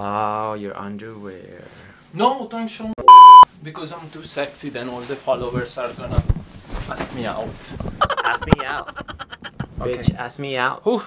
Oh, your underwear. No, don't show me. Because I'm too sexy, then all the followers are gonna ask me out. Ask me out. Okay. Bitch, ask me out. Whew.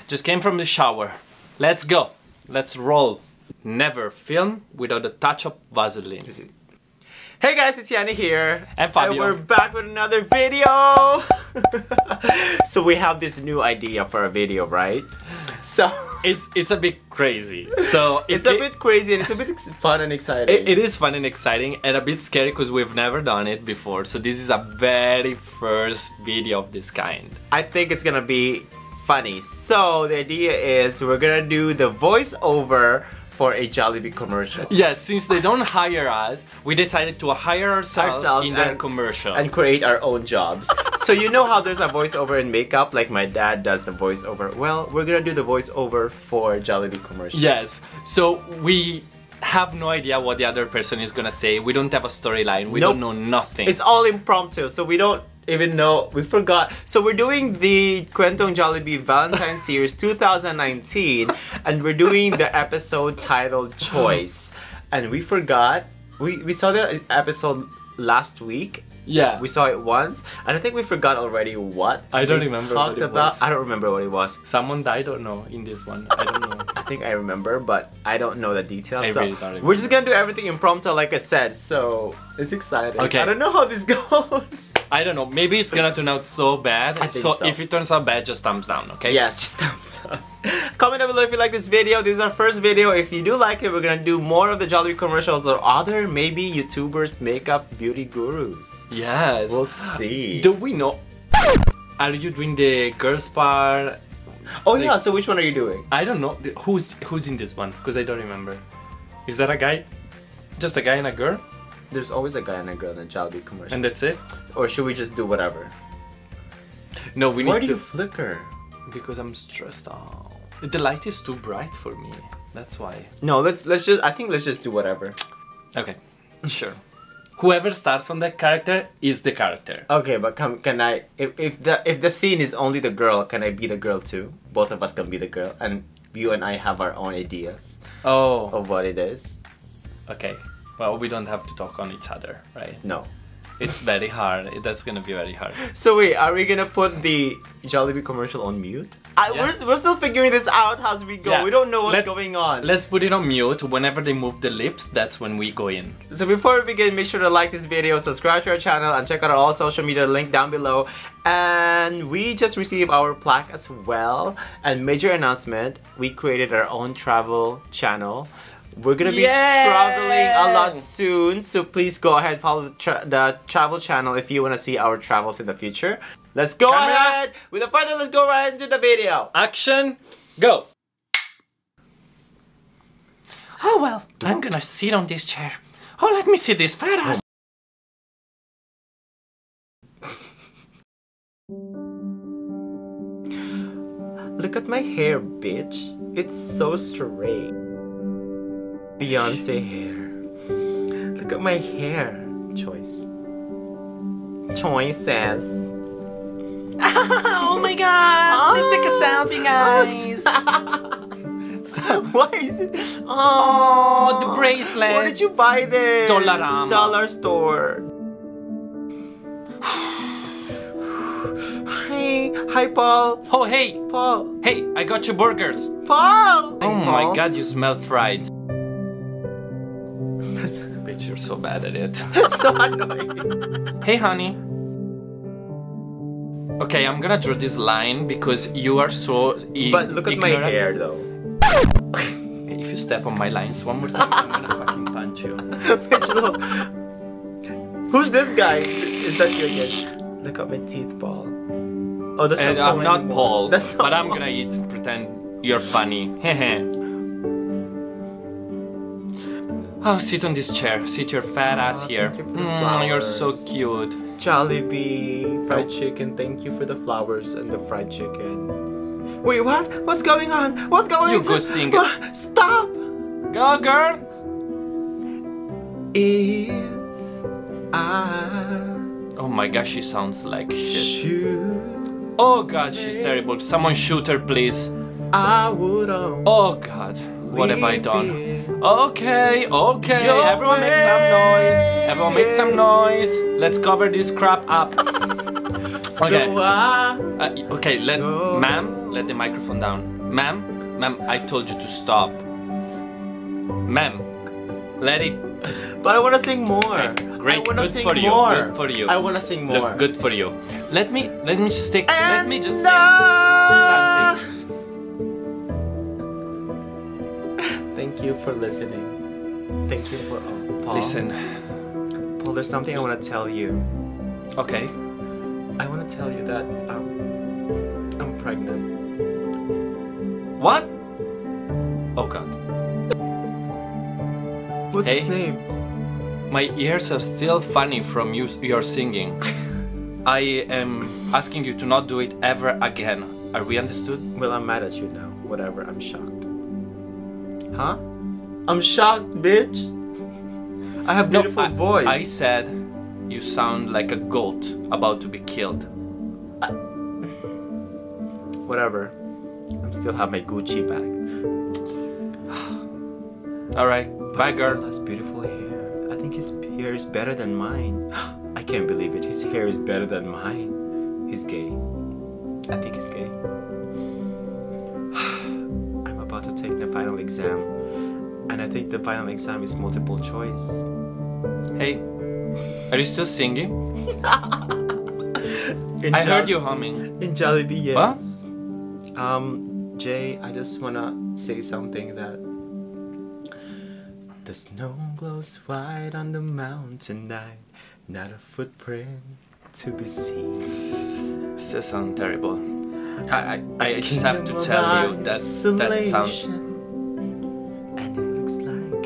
Just came from the shower. Let's go. Let's roll. Never film without a touch of Vaseline. Hey guys, it's Yani here. And Fabio. And we're back with another video. So we have this new idea for a video, right? So it's a bit crazy. So it's a bit crazy and it's a bit fun and exciting. It is fun and exciting and a bit scary because we've never done it before. So this is a very first video of this kind. I think it's gonna be funny. So the idea is we're gonna do the voiceover for a Jollibee commercial. Yes, since they don't hire us, we decided to hire ourselves in their commercial. And create our own jobs. So you know how there's a voiceover in makeup? Like my dad does the voiceover. Well, we're gonna do the voiceover for Jollibee commercial. Yes, so we have no idea what the other person is gonna say. We don't have a storyline. We don't know nothing. It's all impromptu, so we don't even know. We forgot. So we're doing the Kwentong Jollibee Valentine's Series 2019 and we're doing the episode titled Choice. And we forgot. We saw the episode last week. Yeah. We saw it once and I think we forgot already what I don't remember what it was. I don't remember what it was. Someone died or no in this one. I don't know. I think I remember, but I don't know the details. I So really don't remember. we're just gonna do everything impromptu like I said, so it's exciting. Okay. I don't know how this goes. I don't know. Maybe it's gonna turn out so bad. I think so. If it turns out bad, just thumbs down, okay? Yes, just thumbs up. Comment down below if you like this video. This is our first video. If you do like it, we're gonna do more of the Jollibee commercials or other maybe YouTubers, makeup, beauty gurus. Yes. We'll see. Do we know? Are you doing the girls part? Oh yeah, so which one are you doing? I don't know. Who's in this one? Because I don't remember. Is that a guy? Just a guy and a girl? There's always a guy and a girl in a Jollibee commercial. And that's it? Or should we just do whatever? No, we need Why to... do you flicker? Because I'm stressed out. The light is too bright for me. That's why. No, let's just. I think let's just do whatever. Okay, sure. Whoever starts on that character is the character. Okay, but can I? If the scene is only the girl, can I be the girl too? Both of us can be the girl, and you and I have our own ideas of what it is. Okay. Well, we don't have to talk on each other, right? No. It's very hard. That's gonna be very hard. So wait, are we gonna put the Jollibee commercial on mute? Yeah. We're still figuring this out as we go. Yeah. We don't know what's going on. Let's put it on mute. Whenever they move the lips, that's when we go in. So before we begin, make sure to like this video, subscribe to our channel, and check out our all social media link down below. And we just received our plaque as well. And major announcement, we created our own travel channel. We're gonna be traveling a lot soon, so please go ahead follow the travel channel if you want to see our travels in the future. Let's go ahead! Without further, let's go right into the video! Action, go! Oh well, I'm gonna sit on this chair. Oh, let me see this fat ass. Look at my hair, bitch. It's so straight. Beyonce hair. Look at my hair. Choice. Choices. Oh my god! Let's take a selfie, guys! Why is it? Oh, the bracelet! Where did you buy this? Dollarama. Dollar store. Hi, Paul. Oh, hey! Paul. Hey, I got you burgers! Paul! Oh my god, you smell fried. Bitch, you're so bad at it. So annoying. Hey, honey. Okay, I'm gonna draw this line because you are so But look at my hair, though. If you step on my lines one more time, I'm gonna fucking punch you. Bitch, look. Who's this guy? Is that you again? Look at my teeth, Paul. Oh, that's not Paul I'm not anymore. Paul, That's not but I'm Paul. gonna eat. Pretend you're funny. Oh, sit on this chair. Sit your fat ass here. Thank you for the You're so flowers. cute. Jollibee, fried chicken. Thank you for the flowers and the fried chicken. Wait, what? What's going on? What's going on? You go sing it. Stop! Go, girl! If I Oh my gosh, she sounds like shit. should Oh god, she's terrible. Someone shoot her, please. I would Oh god, what have I done? Okay, okay. Everyone make some noise. Everyone make some noise. Let's cover this crap up. Okay. Okay, ma'am, let the microphone down. Ma'am, I told you to stop. Ma'am, let it. But I want to sing more. Okay, great, I want to sing for you. more. Good for you. I want to sing more. Look, good for you. Let me stick. Let me just sing something. Thank you for listening. Thank you for Paul. Listen. Paul, there's something I want to tell you. Okay. I want to tell you that I'm pregnant. What? Oh God. What's his name? My ears are still funny from your singing. I am asking you to not do it ever again. Are we understood? Well, I'm mad at you now. Whatever, I'm shocked. Huh? I'm shocked, bitch. I have beautiful voice. I said you sound like a goat about to be killed. Whatever. I still have my Gucci bag. Alright, bye girl. He has beautiful hair. I think his hair is better than mine. I can't believe it. His hair is better than mine. He's gay. I think he's gay. I'm about to take the final exam. And I think the final exam is multiple choice. Hey, are you still singing? I heard you humming. In Jollibee, yes. What? Jay, I just wanna say something that the snow glows white on the mountain tonight, not a footprint to be seen. Still sound terrible. I just have to tell you that sounds. And it looks like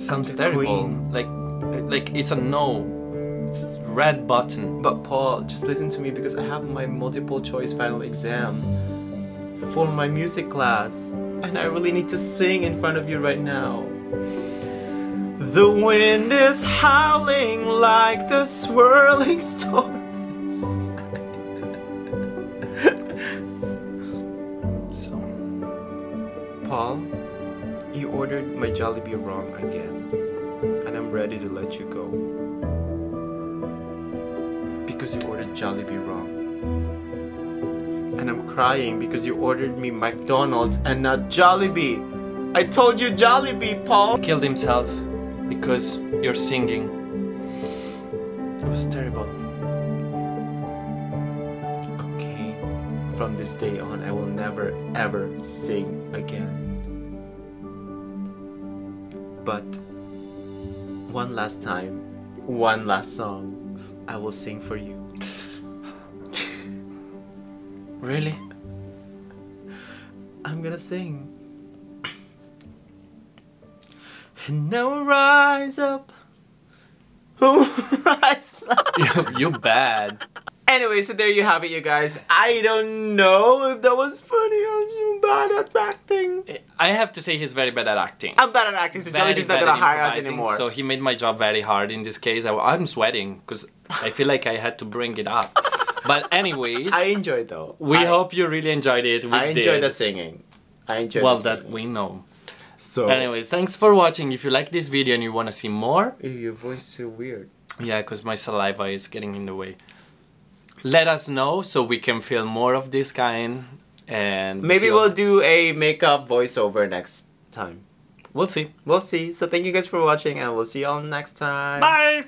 sounds terrible. Like it's a no. It's red button. But Paul, just listen to me because I have my multiple choice final exam for my music class. And I really need to sing in front of you right now. The wind is howling like the swirling storms. So, Paul, you ordered my Jollibee wrong again. And I'm ready to let you go. Because you ordered Jollibee wrong. And I'm crying because you ordered me McDonald's and not Jollibee. I told you Jollibee, Paul. he killed himself because you're singing. It was terrible. Okay, from this day on, I will never ever sing again. But one last time, one last song, I will sing for you. Really? I'm gonna sing. And now rise up. Rise up. You bad. Anyway, so there you have it, you guys. I don't know if that was funny. I'm so bad at acting. I have to say he's very bad at acting. I'm bad at acting, so Jollibee's not gonna hire us anymore. So he made my job very hard in this case. I'm sweating because I feel like I had to bring it up. But anyways, I enjoyed though. We hope you really enjoyed it. I enjoyed the singing. I enjoyed well, the singing. that we know. So anyways, thanks for watching. If you like this video and you want to see more... Your voice is so weird. Yeah, because my saliva is getting in the way. Let us know so we can film more of this kind. And maybe we'll do a makeup voiceover next time. We'll see. We'll see. So thank you guys for watching and we'll see you all next time. Bye!